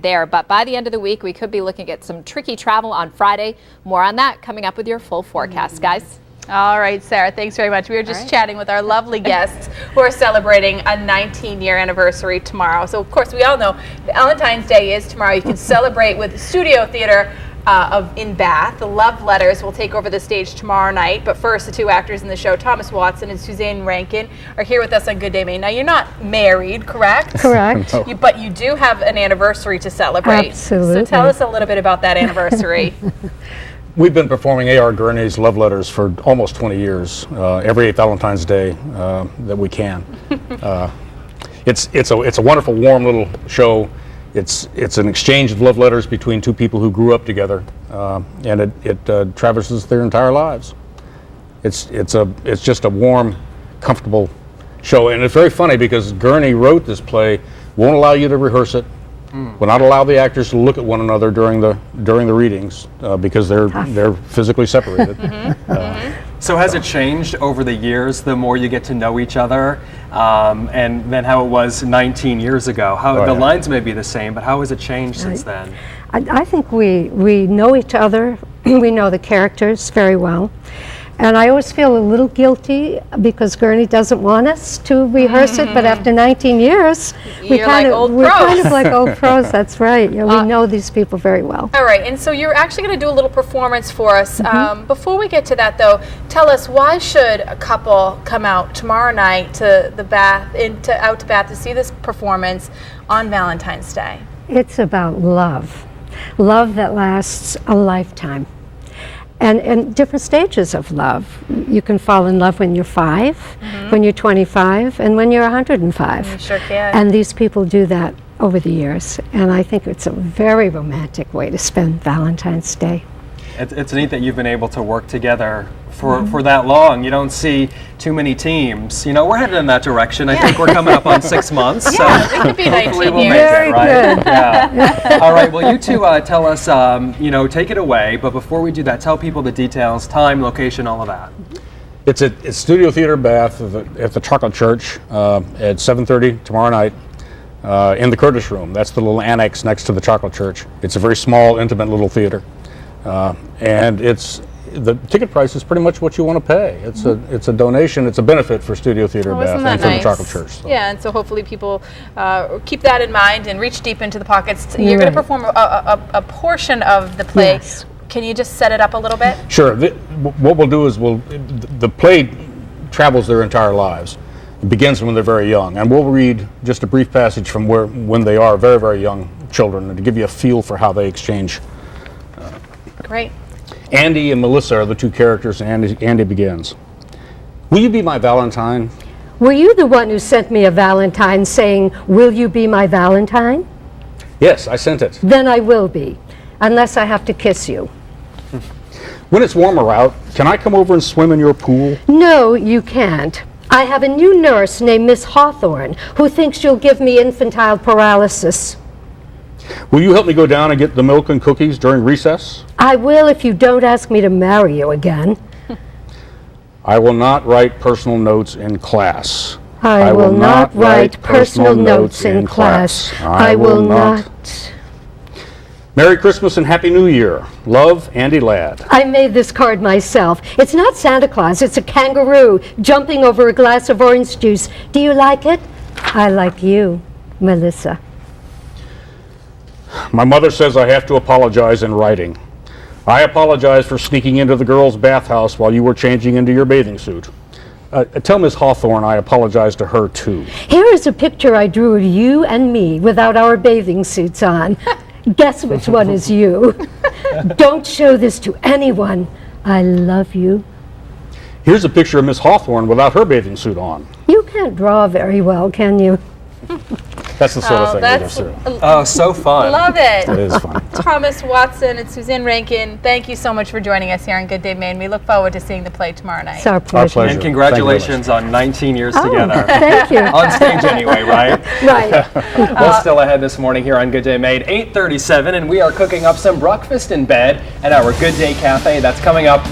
there, but by the end of the week we could be looking at some tricky travel on Friday. More on that coming up with your full forecast, guys. All right, Sarah, thanks very much. We were just chatting with our lovely guests who are celebrating a 19-year anniversary tomorrow. So, of course, we all know Valentine's Day is tomorrow. You can celebrate with Studio Theater in Bath. The Love Letters will take over the stage tomorrow night. But first, the two actors in the show, Thomas Watson and Suzanne Rankin, are here with us on Good Day Maine. Now, you're not married, correct? Correct. But you do have an anniversary to celebrate. Absolutely. So tell us a little bit about that anniversary. We've been performing A.R. Gurney's Love Letters for almost 20 years, every Valentine's Day that we can. It's a wonderful, warm little show. It's an exchange of love letters between two people who grew up together, and it traverses their entire lives. It's just a warm, comfortable show, and it's very funny because Gurney wrote this play, won't allow you to rehearse it. Will not allow the actors to look at one another during the readings because they're physically separated. So has it changed over the years the more you get to know each other, and then how it was 19 years ago? How the lines may be the same, but how has it changed since then? I think we know each other. We know the characters very well. And I always feel a little guilty because Gurney doesn't want us to rehearse it, but after 19 years, we're kind of like old pros. That's right. You know, we know these people very well. All right, and so you're actually going to do a little performance for us. Before we get to that, though, tell us, why should a couple come out tomorrow night to the Bath, out to Bath to see this performance on Valentine's Day? It's about love, love that lasts a lifetime. And different stages of love. You can fall in love when you're 5, when you're 25, and when you're 105. You sure can. And these people do that over the years. And I think it's a very romantic way to spend Valentine's Day. It's neat that you've been able to work together for that long. You don't see too many teams. You know, we're headed in that direction. I think we're coming up on 6 months. It could be 19 hopefully we'll years. make Very it, right? good. Yeah. All right, well, you two tell us, take it away. But before we do that, tell people the details, time, location, all of that. It's Studio Theater Bath at the Chocolate Church at 7:30 tomorrow night in the Curtis Room. That's the little annex next to the Chocolate Church. It's a very small, intimate little theater. And the ticket price is pretty much what you want to pay. It's a donation. It's a benefit for Studio Theater Bath and for the Chocolate Church. So. Yeah, and so hopefully people keep that in mind and reach deep into the pockets. You're going to perform a portion of the play. Yes. Can you just set it up a little bit? Sure. What we'll do is the play travels their entire lives. It begins when they're very young, and we'll read just a brief passage from when they are very, very young children, and to give you a feel for how they exchange. Great. Andy and Melissa are the two characters, and Andy begins. Will you be my Valentine? Were you the one who sent me a Valentine saying, will you be my Valentine? Yes, I sent it. Then I will be, unless I have to kiss you. When it's warmer out, can I come over and swim in your pool? No, you can't. I have a new nurse named Miss Hawthorne who thinks you'll give me infantile paralysis. Will you help me go down and get the milk and cookies during recess? I will if you don't ask me to marry you again. I will not write personal notes in class. I will not write personal notes in class. I will not. Merry Christmas and Happy New Year. Love, Andy Ladd. I made this card myself. It's not Santa Claus, it's a kangaroo jumping over a glass of orange juice. Do you like it? I like you, Melissa. My mother says I have to apologize in writing. I apologize for sneaking into the girls' bathhouse while you were changing into your bathing suit. Tell Miss Hawthorne I apologize to her too. Here is a picture I drew of you and me without our bathing suits on. Guess which one is you. Don't show this to anyone. I love you. Here's a picture of Miss Hawthorne without her bathing suit on. You can't draw very well, can you? That's the sort of thing we go through. Oh, so fun. Love it. It is fun. Thomas Watson and Suzanne Rankin, thank you so much for joining us here on Good Day Maine. We look forward to seeing the play tomorrow night. It's our pleasure. And congratulations on 19 years together. Thank you. On stage anyway, right? Right. Well, still ahead this morning here on Good Day Maine, 8:37, and we are cooking up some breakfast in bed at our Good Day Cafe. That's coming up.